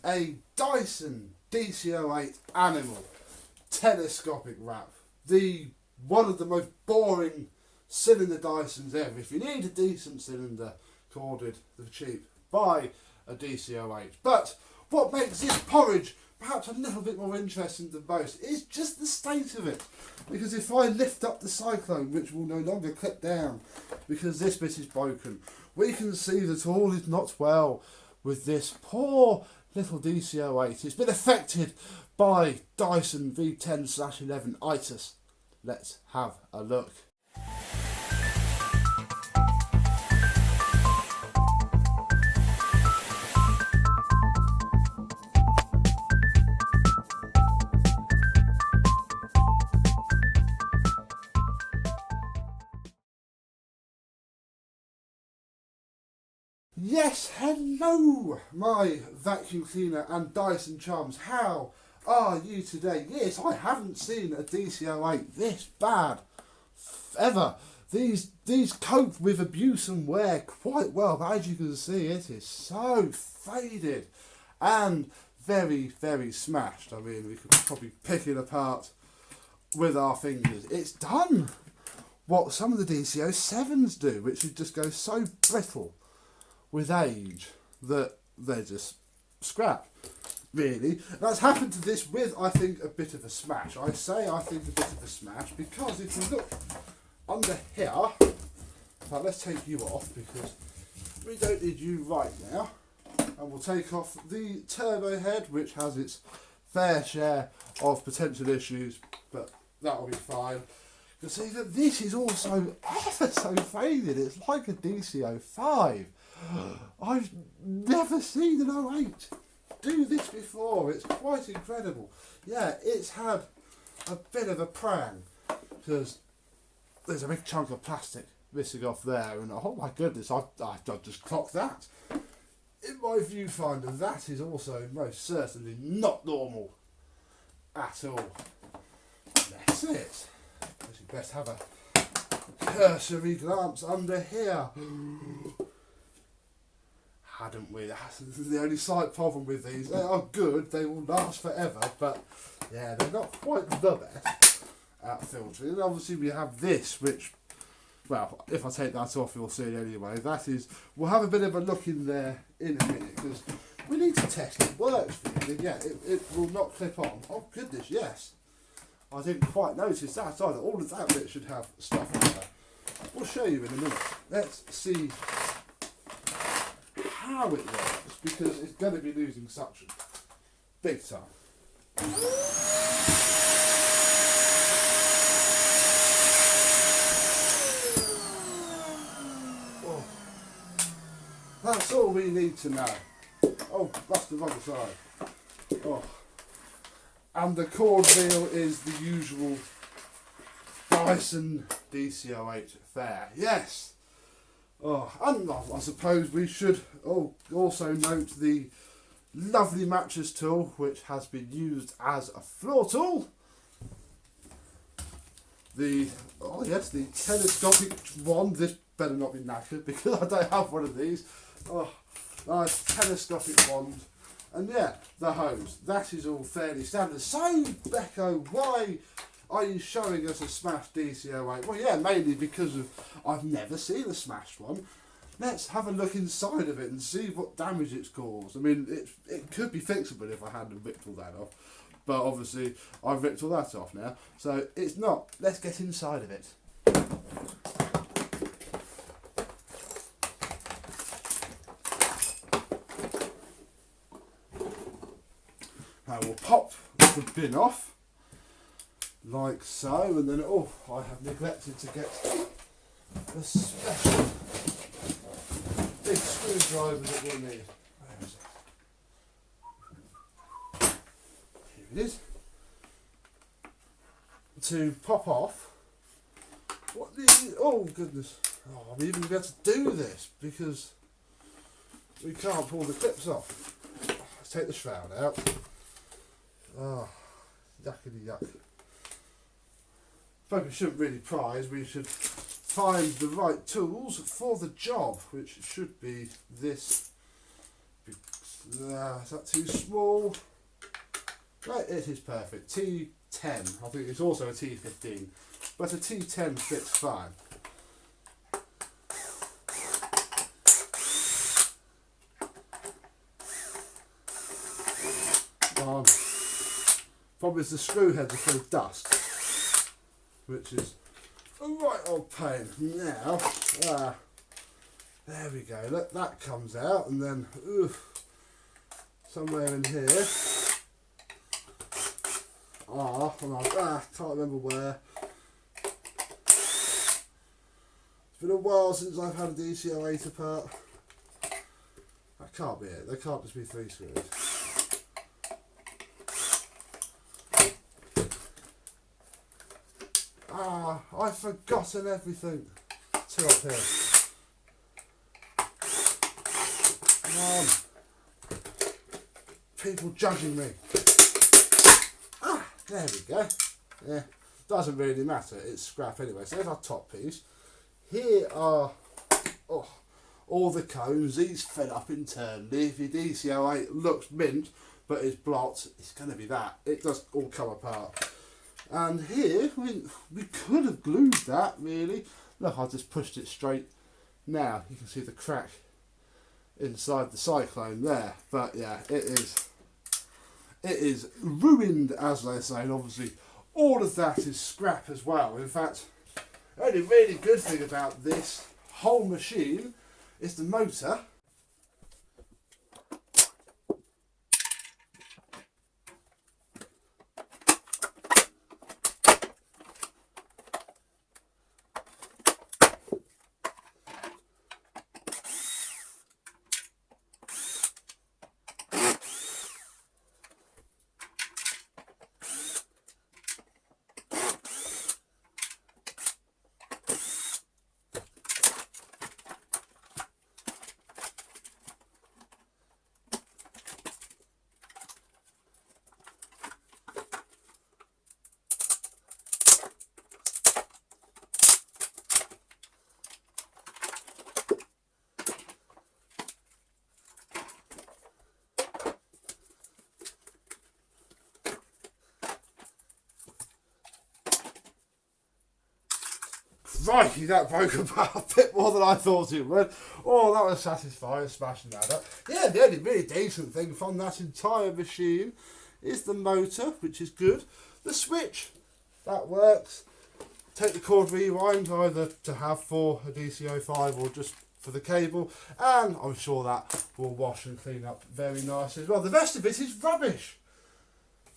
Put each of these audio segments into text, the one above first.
a Dyson DC08 Animal telescopic wrap. One of the most boring cylinder Dysons ever. If you need a decent cylinder corded for cheap, buy a DC08. But what makes this porridge perhaps a little bit more interesting than most is just the state of it. Because if I lift up the cyclone, which will no longer clip down because this bit is broken, we can see that all is not well with this poor little DC08. It's been affected by Dyson V10/11 itis. Let's have a look. Yes, hello, my vacuum cleaner and Dyson charms. How are you today? Yes, I haven't seen a DC08 this bad ever. These cope with abuse and wear quite well, but as you can see, it is so faded and very, very smashed. I mean, we could probably pick it apart with our fingers. It's done what some of the DC07s do, which is just go so brittle with age that they're just scrap, really. That's happened to this with, I think, a bit of a smash. I say I think a bit of a smash because if you look under here, now let's take you off because we don't need you right now, and we'll take off the turbo head, which has its fair share of potential issues, but that'll be fine. You'll see that this is also ever so faded. It's like a DC05. I've never seen an 08 do this before. It's quite incredible. Yeah, it's had a bit of a prang because there's a big chunk of plastic missing off there, and oh my goodness, I've just clocked that. In my viewfinder, that is also most certainly not normal at all. That's it. You best have a cursory glance under here. Hadn't we? That's the only slight problem with these. They are good, they will last forever, but yeah, they're not quite the best at filtering. And obviously we have this, which, well, if I take that off, you'll see it anyway. That is, we'll have a bit of a look in there in a minute, because we need to test it works for you. Yeah, it will not clip on. Oh goodness, yes. I didn't quite notice that either. All of that bit should have stuff on there. We'll show you in a minute. Let's see how it works, because it's going to be losing suction big time. Oh, that's all we need to know. Oh, that's the wrong side. Oh, and the cord reel is the usual Dyson DC08 fare. Yes. Oh, and I suppose we should also note the lovely mattress tool, which has been used as a floor tool. The telescopic wand. This better not be knackered because I don't have one of these. Oh, nice telescopic wand. And yeah, the hose. That is all fairly standard. So, Becco, why are you showing us a smashed DC08? Well, yeah, mainly because I've never seen a smashed one. Let's have a look inside of it and see what damage it's caused. I mean, it could be fixable if I hadn't ripped all that off. But obviously, I've ripped all that off now. So, it's not. Let's get inside of it. Now, we'll pop the bin off. Like so, and then, oh, I have neglected to get the special big screwdriver that we'll need. Where is it? Here it is. To pop off, what the, oh goodness, oh, I'm even going to be able to do this because we can't pull the clips off. Let's take the shroud out. Oh, yuckity yuck. But we shouldn't really prize, we should find the right tools for the job, which should be this Is that too small? No, it is perfect. T10. I think it's also a T15, but a T10 fits fine. Probably the screw heads are full of dust, which is a right old pain. Now, there we go. Look, that comes out, and then somewhere in here. Can't remember where. It's been a while since I've had a DC08 apart. That can't be it. There can't just be 3 screws. I've forgotten everything. 2 up here. Come on. People judging me. There we go. Yeah, doesn't really matter. It's scrap anyway. So there's our top piece. Here are all the cones. These fed up internally. If your DC08 looks mint but is blocked, it's going to be that. It does all come apart. And here, I mean, we could have glued that, really. Look, I just pushed it straight. Now, you can see the crack inside the cyclone there. But yeah, it is ruined, as they say, and obviously all of that is scrap as well. In fact, the only really good thing about this whole machine is the motor. Crikey, that broke apart a bit more than I thought it would. Oh, that was satisfying, smashing that up. Yeah, the only really decent thing from that entire machine is the motor, which is good. The switch, that works. Take the cord rewind, either to have for a DC05 or just for the cable, and I'm sure that will wash and clean up very nicely as well. The rest of it is rubbish,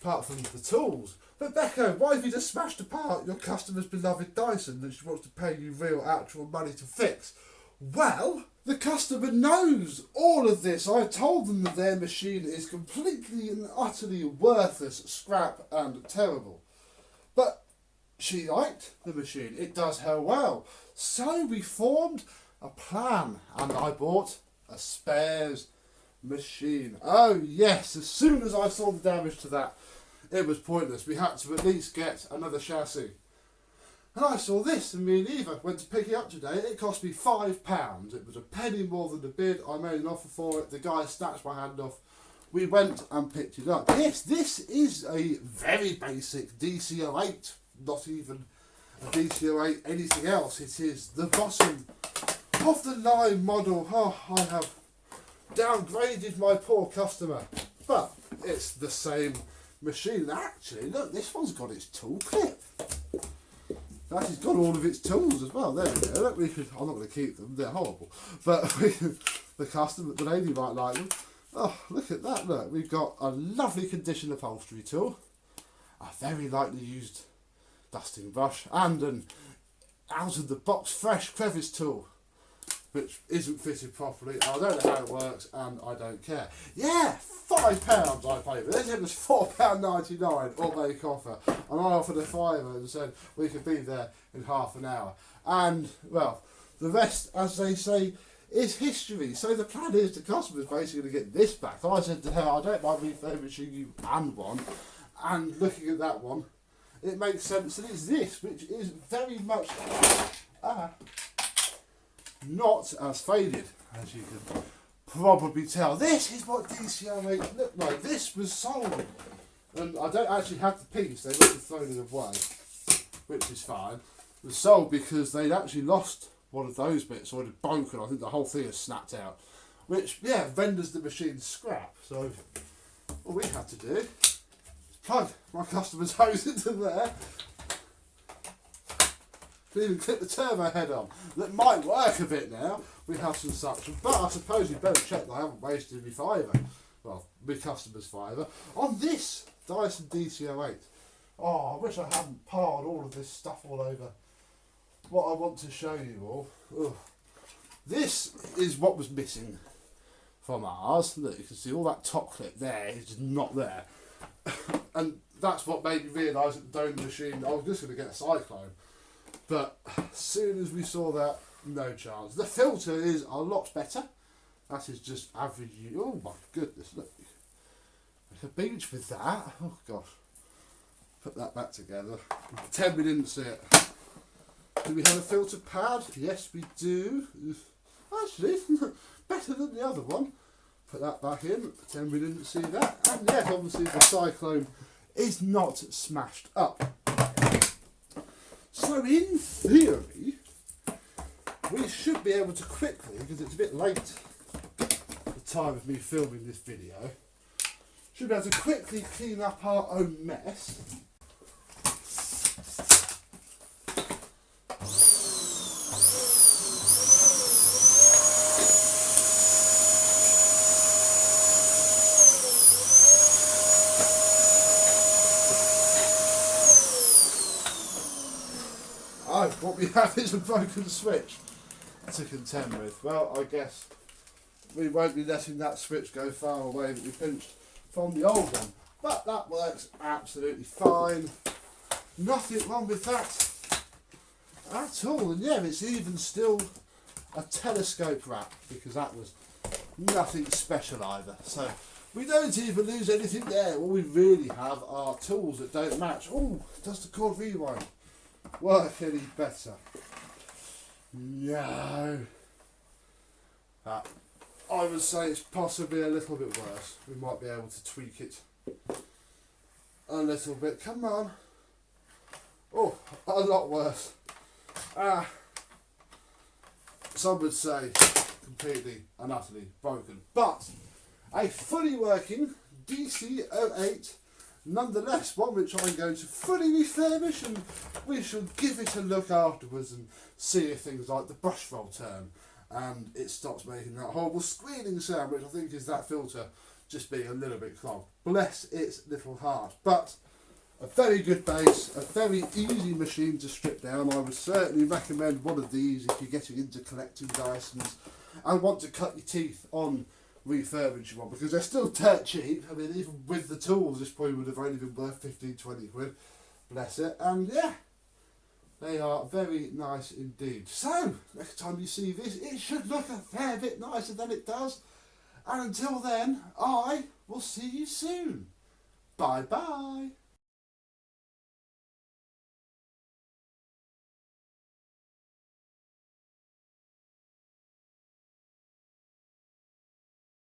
apart from the tools. But Becco, why have you just smashed apart your customer's beloved Dyson that she wants to pay you real actual money to fix? Well, the customer knows all of this. I told them that their machine is completely and utterly worthless, scrap and terrible. But she liked the machine. It does her well. So we formed a plan and I bought a spares machine. Oh yes, as soon as I saw the damage to that, it was pointless. We had to at least get another chassis. And I saw this, and me and Eva went to pick it up today. It cost me £5. It was a penny more than the bid. I made an offer for it. The guy snatched my hand off. We went and picked it up. Yes, this is a very basic DC08. Not even a DC08 anything else. It is the bottom of the line model. Oh, I have downgraded my poor customer. But it's the same machine. Actually, look, this one's got its tool clip. That has got all of its tools as well. There we go. Look, I'm not going to keep them, they're horrible. But the lady might like them. Oh, look at that, look. We've got a lovely condition upholstery tool, a very lightly used dusting brush, and an out of the box fresh crevice tool, which isn't fitted properly. I don't know how it works, and I don't care. Yeah, £5 I paid for this. It was £4.99 all make offer, and I offered a fiver and said we could be there in half an hour. And well, the rest, as they say, is history. So the plan is the customer's basically going to get this back. I said to her, I don't mind refurbishing you and one, and looking at that one, it makes sense that it's this, which is very much not as faded as you can probably tell, this is what DC08 looked like. This was sold. And I don't actually have the piece, they must have thrown it away, which is fine. It was sold because they'd actually lost one of those bits, or it had broken. I think the whole thing has snapped out. Which, yeah, renders the machine scrap. So, all we have to do is plug my customer's hose into there. Can even clip the turbo head on. That might work a bit now. We have some suction. But I suppose you'd better check that I haven't wasted my fiver. Well, my customer's fiver. On this Dyson DC08. Oh, I wish I hadn't piled all of this stuff all over. What I want to show you all. Ugh. This is what was missing from ours. Look, you can see all that top clip there is just not there. And that's what made me realise that the donor machine, I was just going to get a Cyclone. But as soon as we saw that, no chance. The filter is a lot better. That is just average. Oh my goodness, look. Like a beach with that. Oh gosh. Put that back together. Pretend we didn't see it. Do we have a filter pad? Yes, we do. Actually, better than the other one. Put that back in. Pretend we didn't see that. And yes, obviously the Cyclone is not smashed up. So in theory, we should be able to quickly, because it's a bit late at the time of me filming this video, should be able to quickly clean up our own mess. Oh, what we have is a broken switch to contend with. Well, I guess we won't be letting that switch go far away that we pinched from the old one. But that works absolutely fine. Nothing wrong with that at all. And yeah, it's even still a telescope wrap, because that was nothing special either. So we don't even lose anything there. All we really have are tools that don't match. Oh, does the cord rewind work any better? No. I would say it's possibly a little bit worse. We might be able to tweak it a little bit. Come on. Oh, a lot worse. Some would say completely and utterly broken. But a fully working DC08 nonetheless, one which I'm going to fully refurbish, and we shall give it a look afterwards and see if things like the brush roll turn and it stops making that horrible squealing sound, which I think is that filter just being a little bit clogged. Bless its little heart. But a very good base, a very easy machine to strip down. I would certainly recommend one of these if you're getting into collecting Dysons and want to cut your teeth on refurbishing one, because they're still dirt cheap. I mean, even with the tools, this probably would have only been worth 15-20 quid. Bless it. And yeah, they are very nice indeed. So, next time you see this, it should look a fair bit nicer than it does. And until then, I will see you soon. Bye bye.